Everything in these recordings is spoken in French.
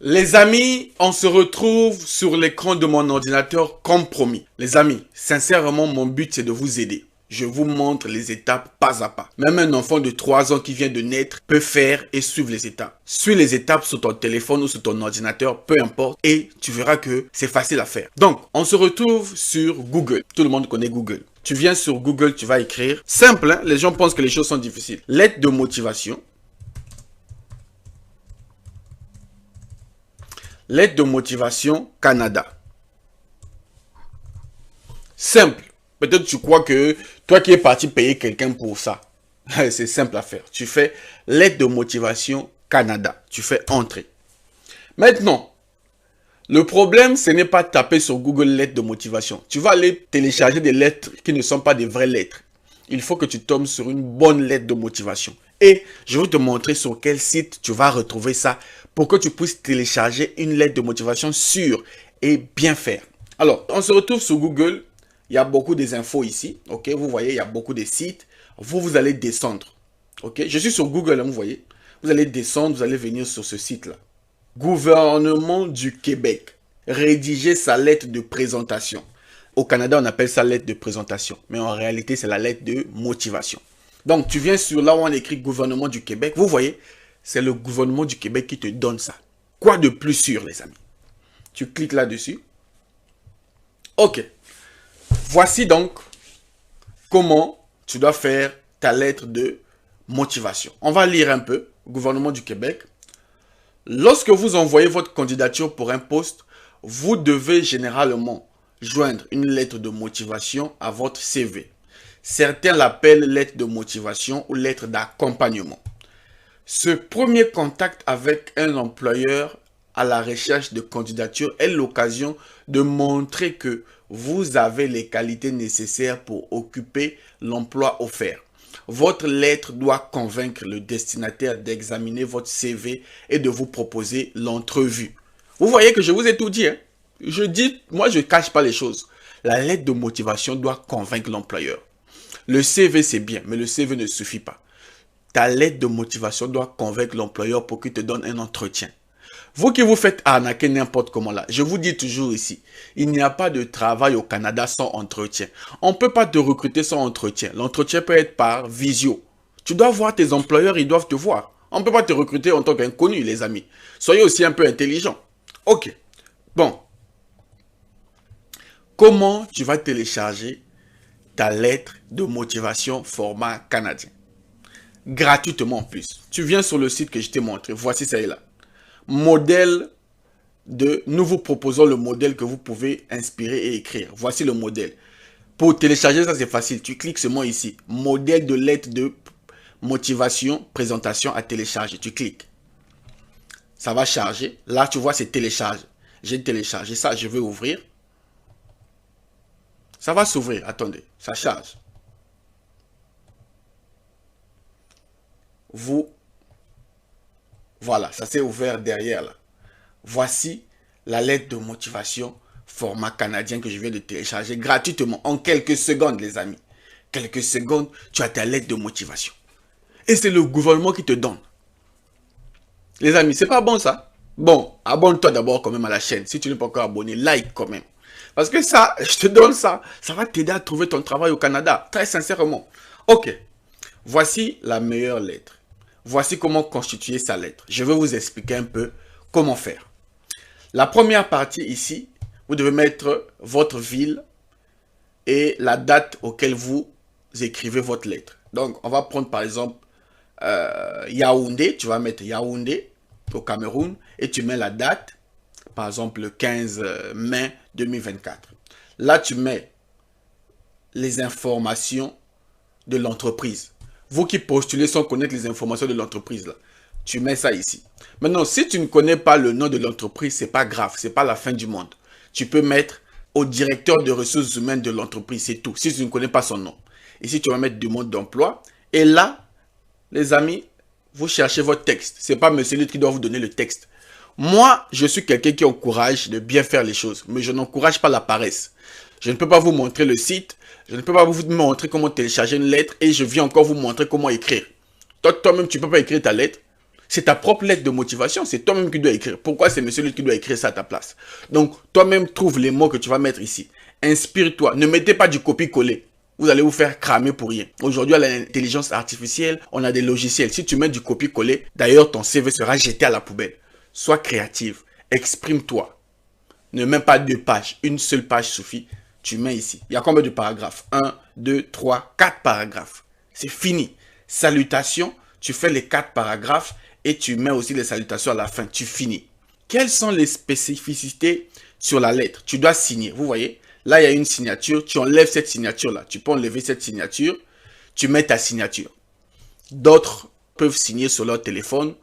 Les amis, on se retrouve sur l'écran de mon ordinateur comme promis. Les amis, sincèrement, mon but c'est de vous aider. Je vous montre les étapes pas à pas. Même un enfant de 3 ans qui vient de naître peut faire et suivre les étapes. Suis les étapes sur ton téléphone ou sur ton ordinateur, peu importe, et tu verras que c'est facile à faire. Donc, on se retrouve sur Google. Tout le monde connaît Google. Tu viens sur Google, tu vas écrire. Simple, hein? Les gens pensent que les choses sont difficiles. Lettre de motivation. Lettre de motivation Canada. Simple. Peut-être tu crois que toi qui es parti payer quelqu'un pour ça. C'est simple à faire. Tu fais lettre de motivation Canada. Tu fais entrer. Maintenant, le problème, ce n'est pas taper sur Google lettre de motivation. Tu vas aller télécharger des lettres qui ne sont pas des vraies lettres. Il faut que tu tombes sur une bonne lettre de motivation. Et je vais te montrer sur quel site tu vas retrouver ça pour que tu puisses télécharger une lettre de motivation sûre et bien faire. Alors, on se retrouve sur Google. Il y a beaucoup des infos ici. Ok, vous voyez, il y a beaucoup de sites. Vous allez descendre. Ok, je suis sur Google, hein, vous voyez. Vous allez descendre, vous allez venir sur ce site-là. Gouvernement du Québec. Rédiger sa lettre de présentation. Au Canada, on appelle ça lettre de présentation. Mais en réalité, c'est la lettre de motivation. Donc, tu viens sur là où on écrit gouvernement du Québec. Vous voyez, c'est le gouvernement du Québec qui te donne ça. Quoi de plus sûr, les amis? Tu cliques là-dessus. Ok. Voici donc comment tu dois faire ta lettre de motivation. On va lire un peu. Gouvernement du Québec. Lorsque vous envoyez votre candidature pour un poste, vous devez généralement joindre une lettre de motivation à votre CV. Certains l'appellent lettre de motivation ou lettre d'accompagnement. Ce premier contact avec un employeur à la recherche de candidature est l'occasion de montrer que vous avez les qualités nécessaires pour occuper l'emploi offert. Votre lettre doit convaincre le destinataire d'examiner votre CV et de vous proposer l'entrevue. Vous voyez que je vous ai tout dit, hein? Moi je ne cache pas les choses. La lettre de motivation doit convaincre l'employeur. Le CV c'est bien, mais le CV ne suffit pas. Ta lettre de motivation doit convaincre l'employeur pour qu'il te donne un entretien. Vous qui vous faites arnaquer n'importe comment là, je vous dis toujours ici, il n'y a pas de travail au Canada sans entretien. On ne peut pas te recruter sans entretien. L'entretien peut être par visio. Tu dois voir tes employeurs, ils doivent te voir. On ne peut pas te recruter en tant qu'inconnu, les amis. Soyez aussi un peu intelligents. Ok. Bon. Comment tu vas télécharger ta lettre de motivation format canadien? Gratuitement en plus. Tu viens sur le site que je t'ai montré. Voici celle-là. Modèle de... Nous vous proposons le modèle que vous pouvez inspirer et écrire. Voici le modèle. Pour télécharger ça, c'est facile. Tu cliques seulement ici. Modèle de lettre de motivation, présentation à télécharger. Tu cliques. Ça va charger. Là, tu vois, c'est télécharge. J'ai téléchargé ça. Je vais ouvrir. Ça va s'ouvrir. Attendez. Ça charge. Voilà, ça s'est ouvert derrière là. Voici la lettre de motivation format canadien que je viens de télécharger gratuitement en quelques secondes, les amis. Quelques secondes, tu as ta lettre de motivation. Et c'est le gouvernement qui te donne. Les amis, c'est pas bon ça? Bon, abonne-toi d'abord quand même à la chaîne. Si tu n'es pas encore abonné, like quand même. Parce que ça, je te donne ça. Ça va t'aider à trouver ton travail au Canada. Très sincèrement. Ok. Voici la meilleure lettre. Voici comment constituer sa lettre. Je vais vous expliquer un peu comment faire. La première partie ici, vous devez mettre votre ville et la date auquel vous écrivez votre lettre. Donc, on va prendre par exemple Yaoundé. Tu vas mettre Yaoundé au Cameroun et tu mets la date, par exemple le 15 mai 2024. Là, tu mets les informations de l'entreprise. Vous qui postulez sans connaître les informations de l'entreprise, là, tu mets ça ici. Maintenant, si tu ne connais pas le nom de l'entreprise, c'est pas grave, c'est pas la fin du monde. Tu peux mettre au directeur de ressources humaines de l'entreprise, c'est tout. Si tu ne connais pas son nom. Ici, tu vas mettre demande d'emploi. Et là, les amis, vous cherchez votre texte. C'est pas monsieur Lutte qui doit vous donner le texte. Moi, je suis quelqu'un qui encourage de bien faire les choses, mais je n'encourage pas la paresse. Je ne peux pas vous montrer le site. Je ne peux pas vous montrer comment télécharger une lettre et je viens encore vous montrer comment écrire. Toi-même, tu ne peux pas écrire ta lettre. C'est ta propre lettre de motivation, c'est toi-même qui dois écrire. Pourquoi c'est monsieur qui doit écrire ça à ta place? Donc, toi-même trouve les mots que tu vas mettre ici. Inspire-toi, ne mettez pas du copier-coller. Vous allez vous faire cramer pour rien. Aujourd'hui, à l'intelligence artificielle, on a des logiciels. Si tu mets du copier-coller, d'ailleurs, ton CV sera jeté à la poubelle. Sois créative, exprime-toi. Ne mets pas 2 pages, une seule page suffit. Tu mets ici. Il y a combien de paragraphes? 1, 2, 3, 4 paragraphes. C'est fini. Salutations, tu fais les 4 paragraphes et tu mets aussi les salutations à la fin. Tu finis. Quelles sont les spécificités sur la lettre? Tu dois signer. Vous voyez? Là, il y a une signature. Tu enlèves cette signature-là. Tu peux enlever cette signature. Tu mets ta signature. D'autres peuvent signer sur leur téléphone.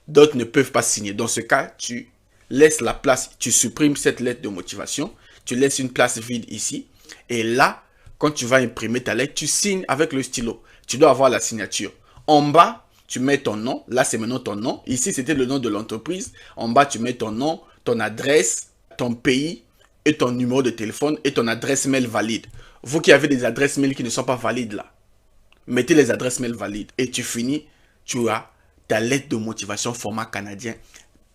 D'autres ne peuvent pas signer. Dans ce cas, tu laisses la place. Tu supprimes cette lettre de motivation. Tu laisses une place vide ici. Et là, quand tu vas imprimer ta lettre, tu signes avec le stylo. Tu dois avoir la signature. En bas, tu mets ton nom. Là, c'est maintenant ton nom. Ici, c'était le nom de l'entreprise. En bas, tu mets ton nom, ton adresse, ton pays et ton numéro de téléphone et ton adresse mail valide. Vous qui avez des adresses mail qui ne sont pas valides là, mettez les adresses mail valides et tu finis. Tu as ta lettre de motivation format canadien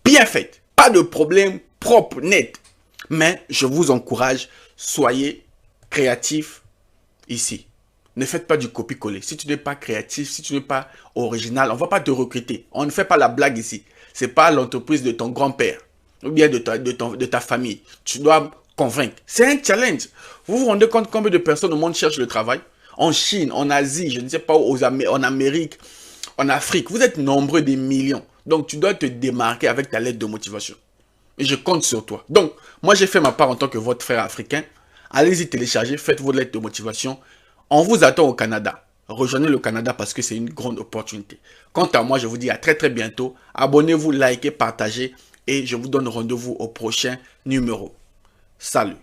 bien faite. Pas de problème, propre, net. Mais je vous encourage, soyez créatifs ici. Ne faites pas du copier-coller. Si tu n'es pas créatif, si tu n'es pas original, on ne va pas te recruter. On ne fait pas la blague ici. Ce n'est pas l'entreprise de ton grand-père ou bien de ta famille. Tu dois convaincre. C'est un challenge. Vous vous rendez compte combien de personnes au monde cherchent le travail? En Chine, en Asie, je ne sais pas, en Amérique, en Afrique. Vous êtes nombreux, des millions. Donc, tu dois te démarquer avec ta lettre de motivation. Et je compte sur toi. Donc, moi, j'ai fait ma part en tant que votre frère africain. Allez-y télécharger, faites vos lettres de motivation. On vous attend au Canada. Rejoignez le Canada parce que c'est une grande opportunité. Quant à moi, je vous dis à très bientôt. Abonnez-vous, likez, partagez et je vous donne rendez-vous au prochain numéro. Salut.